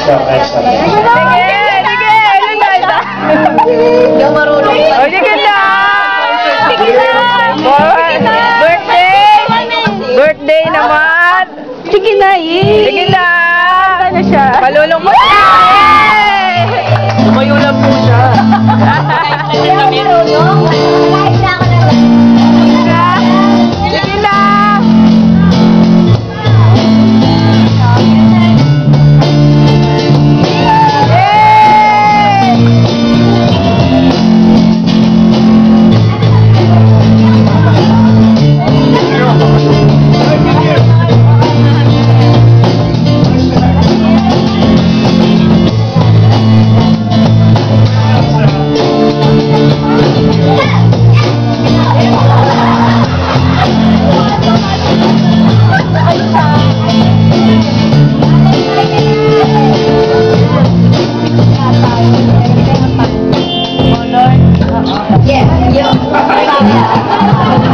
Sige, sige, ilan na ito? Hindi ako marunong. O, sige na! Sige na! Birthday! Birthday naman! Sige na, Sige na! Ano siya? Palulong mo na! Tumayo lang po siya. Hindi ako marunong. Kahit na ako na lang. Sige na! Yes, yo.